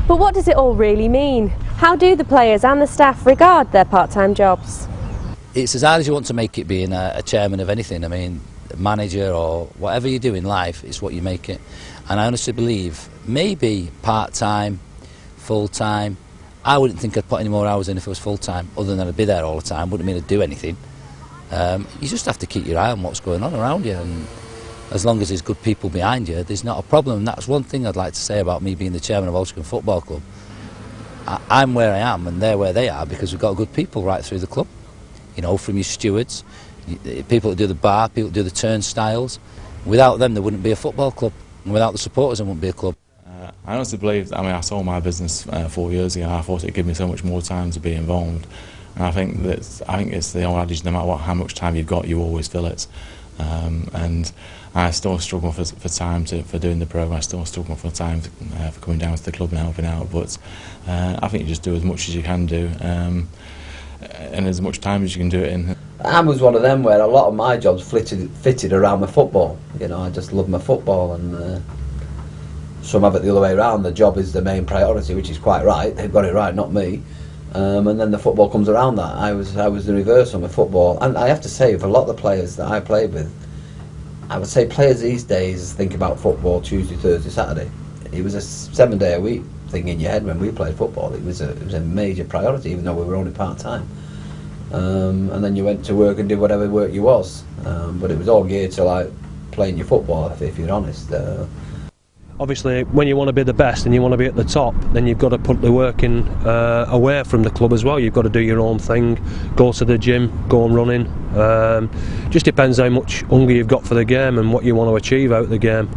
But what does it all really mean? How do the players and the staff regard their part-time jobs? It's as hard as you want to make it being a chairman of anything. I mean, a manager or whatever you do in life, it's what you make it. And I honestly believe maybe part-time, full-time, I wouldn't think I'd put any more hours in if it was full-time, other than I'd be there all the time. Wouldn't mean I'd do anything. You just have to keep your eye on what's going on around you, and as long as there's good people behind you, there's not a problem. And that's one thing I'd like to say about me being the chairman of Altrincham Football Club. I'm where I am and they're where they are because we've got good people right through the club. You know, from your stewards, people that do the bar, people that do the turnstiles. Without them, there wouldn't be a football club. And without the supporters, there wouldn't be a club. I honestly believe, I sold my business 4 years ago. I thought it'd give me so much more time to be involved. And I think it's the old adage, no matter how much time you've got, you always fill it. And I still struggle for time for doing the programme. I still struggle for time for coming down to the club and helping out. But I think you just do as much as you can do, and as much time as you can do it in. I was one of them where a lot of my jobs fitted around my football. You know, I just love my football, and some have it the other way around. The job is the main priority, which is quite right. They've got it right, not me. And then the football comes around that. I was the reverse on my football, and I have to say, for a lot of the players that I played with, I would say players these days think about football Tuesday, Thursday, Saturday. It was a 7-day-a-week thing in your head when we played football. It was a major priority, even though we were only part-time. And then you went to work and did whatever work you was, but it was all geared to like playing your football, if you're honest. Obviously, when you want to be the best and you want to be at the top, then you've got to put the work in away from the club as well. You've got to do your own thing, go to the gym, go on running. Just depends how much hunger you've got for the game and what you want to achieve out of the game.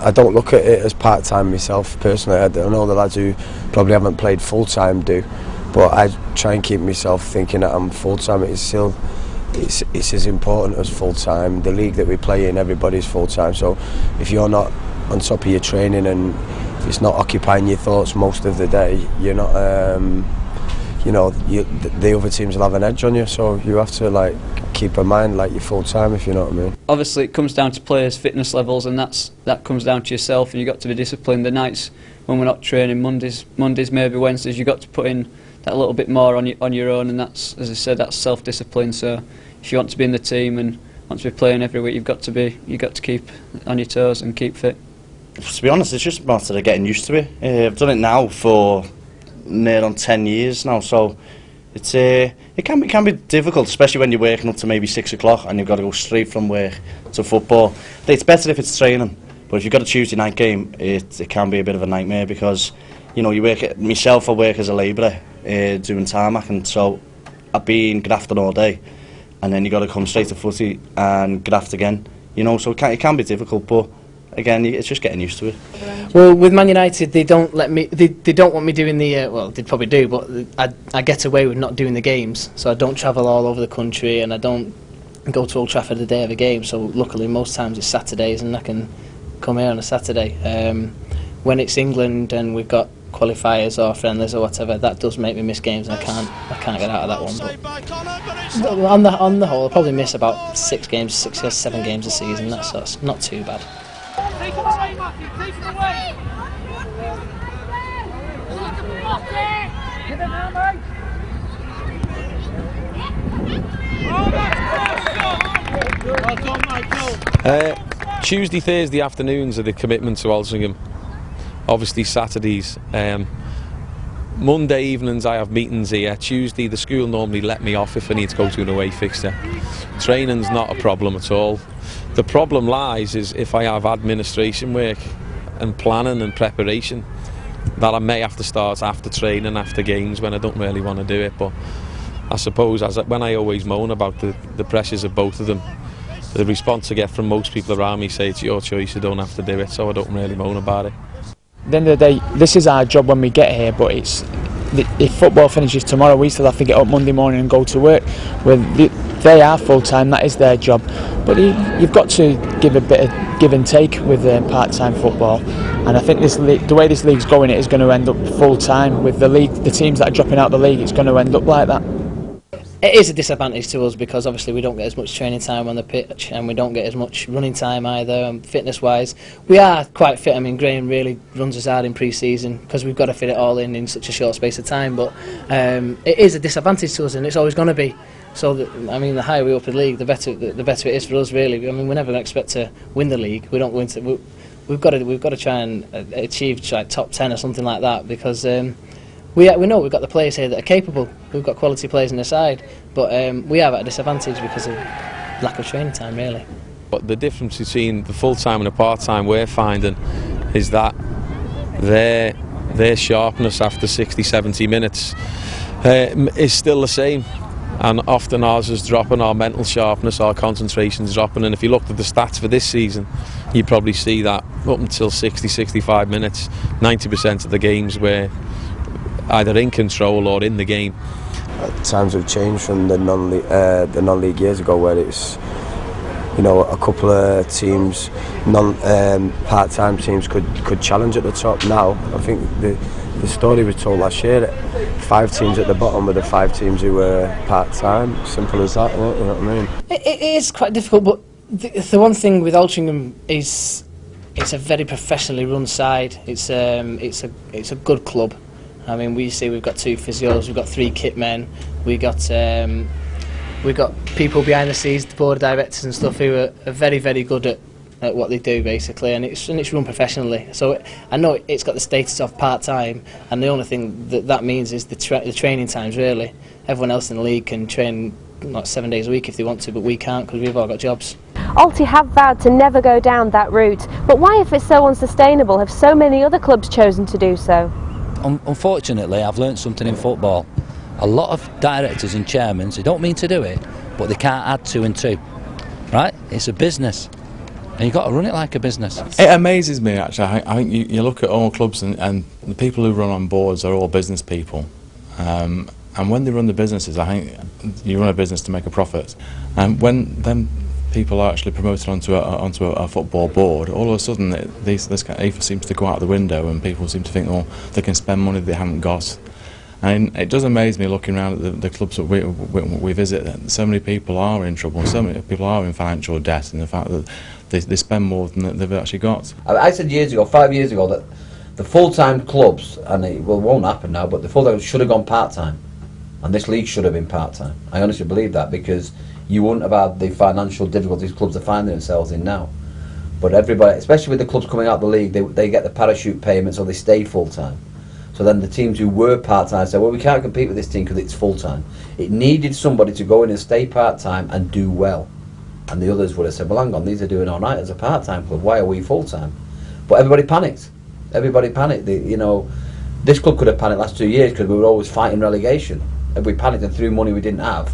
I don't look at it as part-time myself personally. I know the lads who probably haven't played full-time do, but I try and keep myself thinking that I'm full-time. It's as important as full-time. The league that we play in, everybody's full-time, so if you're not on top of your training and it's not occupying your thoughts most of the day, you're not, the other teams will have an edge on you, so you have to like keep in mind like you're full time, if you know what I mean. Obviously it comes down to players' fitness levels, and that comes down to yourself, and you've got to be disciplined. The nights when we're not training, Mondays, maybe Wednesdays, you've got to put in that little bit more on your own, and that's, as I said, that's self-discipline. So if you want to be in the team and want to be playing every week, you've got to keep on your toes and keep fit. To be honest, it's just a matter of getting used to it. I've done it now for near on 10 years now, so it can be difficult, especially when you're working up to maybe 6 o'clock and you've got to go straight from work to football. It's better if it's training, but if you've got a Tuesday night game, it can be a bit of a nightmare because, you know, I work as a labourer doing tarmac, and so I've been grafting all day, and then you've got to come straight to footy and graft again, you know, so it can be difficult, but again, it's just getting used to it. Well, with Man United, they don't let me. They don't want me doing the. Well, they probably do, but I get away with not doing the games. So I don't travel all over the country, and I don't go to Old Trafford the day of a game. So luckily, most times it's Saturdays, and I can come here on a Saturday. When it's England and we've got qualifiers or friendlies or whatever, that does make me miss games, and I can't get out of that one. But on the whole, I probably miss about 6 or 7 games a season. That's not too bad. Take him away, Matthew, take him away! Give him now, mate! Well done, Michael! Tuesday, Thursday afternoons are the commitment to Altrincham. Obviously Saturdays. Monday evenings I have meetings here. Tuesday the school normally let me off if I need to go to an away fixture. Training's not a problem at all. The problem lies is if I have administration work and planning and preparation that I may have to start after training, after games, when I don't really want to do it. But I suppose when I always moan about the pressures of both of them, the response I get from most people around me say it's your choice, you don't have to do it, so I don't really moan about it. At the end of the day, this is our job when we get here, but if football finishes tomorrow, we still have to get up Monday morning and go to work. They are full-time, that is their job, but you've got to give a bit of give and take with part-time football, and I think the way this league's going, it is going to end up full-time with the teams that are dropping out of the league. It's going to end up like that. It is a disadvantage to us because obviously we don't get as much training time on the pitch and we don't get as much running time either. Fitness wise, we are quite fit. I mean, Graham really runs us hard in pre-season because we've got to fit it all in such a short space of time. But it is a disadvantage to us, and it's always going to be. So I mean, the higher we up in the league, the better it is for us. Really, I mean, we're never going to expect to win the league. We don't win. We've got to try and achieve like top 10 or something like that because. We know we've got the players here that are capable. We've got quality players on the side, but we are at a disadvantage because of lack of training time, really. But the difference between the full-time and the part-time we're finding is that their sharpness after 60, 70 minutes is still the same. And often ours is dropping, our mental sharpness, our concentration's dropping. And if you looked at the stats for this season, you'd probably see that up until 60, 65 minutes, 90% of the games were either in control or in the game. Times have changed from the non-league years ago, where it's, you know, a couple of teams, part-time teams could challenge at the top. Now I think the story was told last year that 5 teams at the bottom were the 5 teams who were part-time. Simple as that, you know what I mean? It is quite difficult, but the one thing with Altrincham is it's a very professionally run side. It's a good club. I mean, we've got 2 physios, we've got 3 kit men, we've got people behind the scenes, the board of directors and stuff who are very, very good at what they do basically, and it's run professionally. So I know it's got the status of part-time, and the only thing that means is the training times really. Everyone else in the league can train like 7 days a week if they want to, but we can't because we've all got jobs. Alti have vowed to never go down that route, but why, if it's so unsustainable, have so many other clubs chosen to do so? Unfortunately, I've learned something in football. A lot of directors and chairmen, they don't mean to do it, but they can't add 2 and 2. Right? It's a business, and you've got to run it like a business. It amazes me, actually. I think you look at all clubs, and the people who run on boards are all business people. And when they run the businesses, I think you run a business to make a profit. And when then people are actually promoted onto a football board, all of a sudden this kind of ethos seems to go out the window, and people seem to think, oh, they can spend money they haven't got. And it does amaze me looking around at the clubs that we visit, that so many people are in trouble, so many people are in financial debt, and the fact that they spend more than they've actually got. I said 5 years ago, that the full-time clubs, and it won't happen now, but the full-time should have gone part-time, and this league should have been part-time. I honestly believe that, because you wouldn't have had the financial difficulties clubs are finding themselves in now. But everybody, especially with the clubs coming out of the league, they get the parachute payments, or they stay full-time. So then the teams who were part-time said, well, we can't compete with this team because it's full-time. It needed somebody to go in and stay part-time and do well. And the others would have said, well, hang on, these are doing all right as a part-time club. Why are we full-time? But everybody panicked. Everybody panicked. This club could have panicked last 2 years because we were always fighting relegation. If we panicked and threw money we didn't have,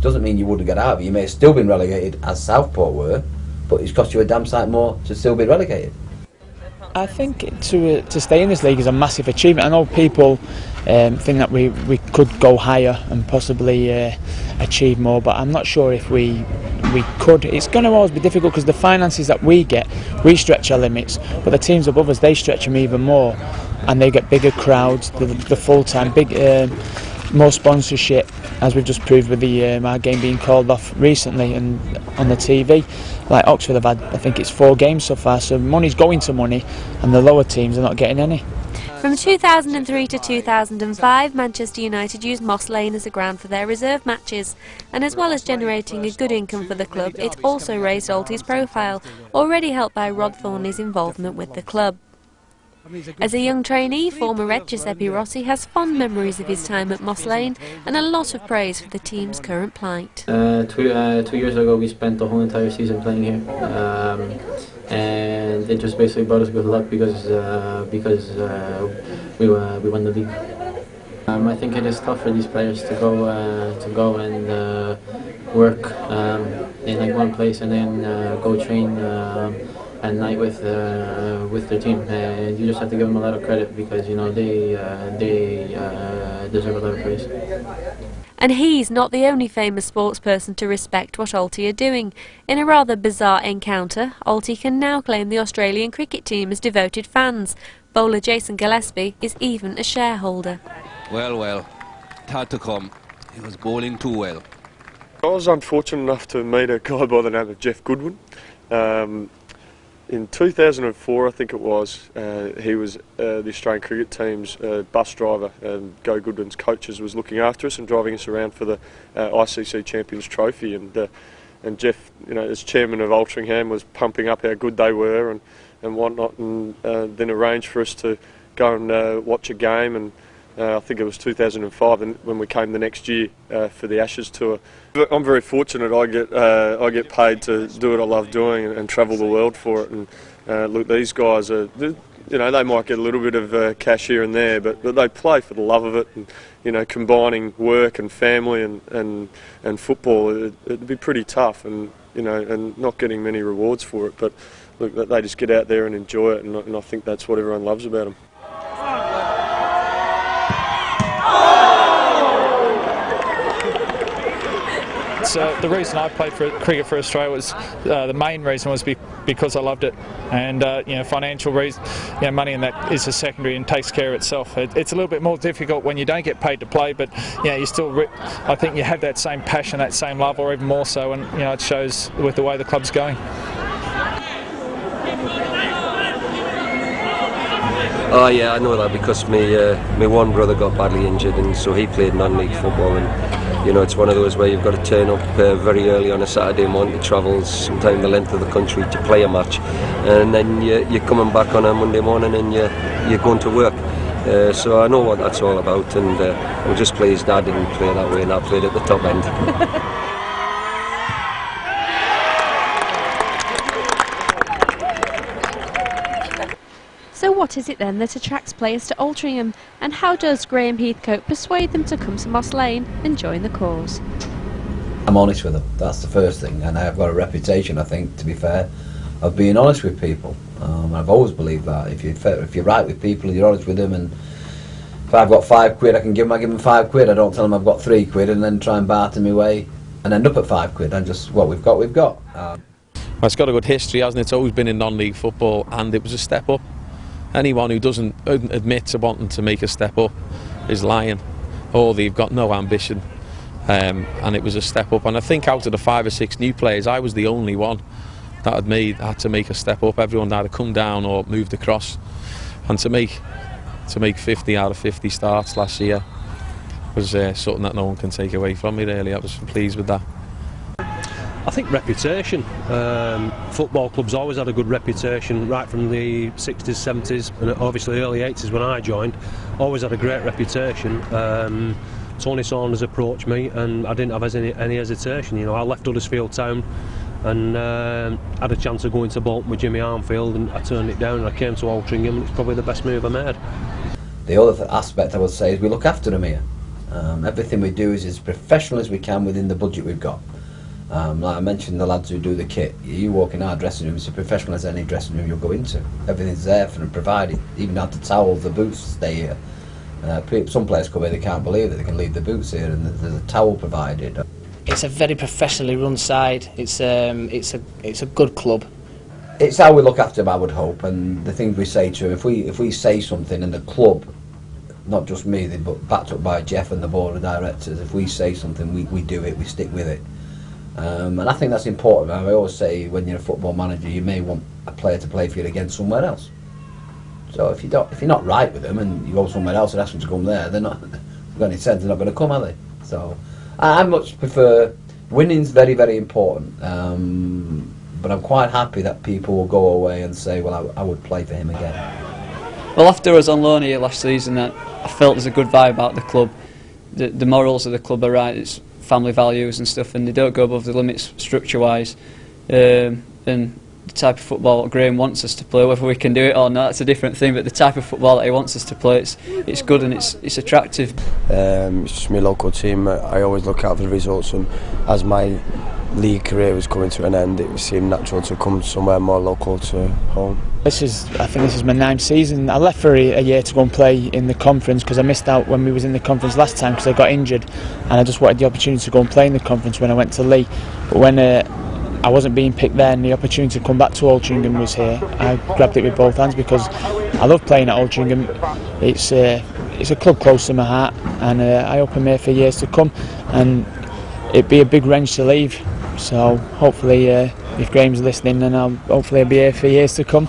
doesn't mean you wouldn't get out of it. You may have still been relegated, as Southport were, but it's cost you a damn sight more to still be relegated. I think to stay in this league is a massive achievement. I know people think that we could go higher and possibly achieve more, but I'm not sure if we could. It's going to always be difficult because the finances that we get, we stretch our limits, but the teams above us, they stretch them even more, and they get bigger crowds, the full-time, more sponsorship, as we've just proved with our game being called off recently and on the TV. Like Oxford have had, I think it's 4 games so far, so money's going to money, and the lower teams are not getting any. From 2003 to 2005, Manchester United used Moss Lane as a ground for their reserve matches, and as well as generating a good income for the club, it also raised Alti's profile, already helped by Rod Thornley's involvement with the club. As a young trainee, former Red Giuseppe Rossi has fond memories of his time at Moss Lane and a lot of praise for the team's current plight. 2 years ago we spent the whole entire season playing here, and it just basically brought us good luck because we won the league. I think it is tough for these players to go and work in like one place and then go train at night with their team, and you just have to give them a lot of credit because they deserve a lot of praise. And he's not the only famous sports person to respect what Alti are doing. In a rather bizarre encounter, Alti can now claim the Australian cricket team as devoted fans. Bowler Jason Gillespie is even a shareholder. Well, it had to come. he was bowling too well. I was unfortunate enough to meet a guy by the name of Jeff Goodwin. In 2004, I think it was, he was the Australian cricket team's bus driver, and Go Goodwin's coaches was looking after us and driving us around for the ICC Champions Trophy. And Jeff, you know, as chairman of Altrincham, was pumping up how good they were and whatnot, and then arranged for us to go and watch a game. And I think it was 2005 when we came the next year for the Ashes tour. I'm very fortunate. I get paid to do what I love doing and travel the world for it. And look, these guys are, you know, they might get a little bit of cash here and there, but they play for the love of it. And you know, combining work and family and football, it'd be pretty tough. And you know, and not getting many rewards for it. But look, they just get out there and enjoy it, and I think that's what everyone loves about them. So the reason I played for cricket for Australia was the main reason was because I loved it, and you know, financial reason, you know, money in that is a secondary and takes care of itself. It's a little bit more difficult when you don't get paid to play, but you know, you still, I think you have that same passion, that same love, or even more so, and you know, it shows with the way the club's going. Oh yeah, I know that because my one brother got badly injured, and so he played non-league football, and you know, it's one of those where you've got to turn up very early on a Saturday morning to travel sometime the length of the country to play a match, and then you're coming back on a Monday morning and you're going to work. So I know what that's all about, and I'm just pleased I didn't play that way and I played at the top end. So what is it then that attracts players to Altrincham, and how does Graham Heathcote persuade them to come to Moss Lane and join the cause? I'm honest with them, that's the first thing, and I've got a reputation, I think, to be fair, of being honest with people. I've always believed that. If you're right with people and you're honest with them, and if I've got £5 I give them £5. I don't tell them I've got £3 and then try and barter my way and end up at £5. And just, what we've got, we've got. It's got a good history, hasn't it? It's always been in non-league football, and it was a step up. Anyone who doesn't admit to wanting to make a step up is lying, or they've got no ambition. And it was a step up, and I think out of the 5 or 6 new players, I was the only one that had to make a step up. Everyone had to come down or moved across, and to make 50 out of 50 starts last year was something that no one can take away from me, really. I was pleased with that. I think reputation. Football clubs always had a good reputation, right from the 60s, 70s, and obviously early 80s when I joined. Always had a great reputation. Tony Saunders approached me, and I didn't have any hesitation. You know, I left Huddersfield Town and had a chance of going to Bolton with Jimmy Armfield, and I turned it down, and I came to Altrincham, and it's probably the best move I made. The other aspect I would say is we look after them here. Everything we do is as professional as we can within the budget we've got. Like I mentioned, the lads who do the kit, you walk in our dressing room, it's as professional as any dressing room you'll go into. Everything's there for them provided, even down to towels, the boots stay here. Some players come here, they can't believe that they can leave the boots here, and there's a towel provided. It's a very professionally run side. It's a good club. It's how we look after them, I would hope, and the things we say to them. If we say something, and the club, not just me, but backed up by Jeff and the board of directors, if we say something, we do it, we stick with it. And I think that's important. I always say, when you're a football manager, you may want a player to play for you again somewhere else. So if you're not right with them and you go somewhere else and ask them to come there, they're not got any sense. They're not going to come, are they? So I much prefer winning's very, very important. But I'm quite happy that people will go away and say, well, I would play for him again. Well, after I was on loan here last season, I felt there's a good vibe about the club. The morals of the club are right. It's family values and stuff, and they don't go above the limits structure-wise. And the type of football that Graham wants us to play, whether we can do it or not, that's a different thing. But the type of football that he wants us to play, it's good and it's attractive. It's just my local team. I always look out for the results, and as my league career was coming to an end, it seemed natural to come somewhere more local to home. I think this is my 9th season. I left for a year to go and play in the conference because I missed out when we was in the conference last time because I got injured, and I just wanted the opportunity to go and play in the conference when I went to Leigh. But when I wasn't being picked there and the opportunity to come back to Altrincham was here, I grabbed it with both hands because I love playing at Altrincham. It's a club close to my heart, and I hope I'm here for years to come. and it'd be a big wrench to leave. So hopefully, if Graham's listening, then hopefully I'll be here for years to come.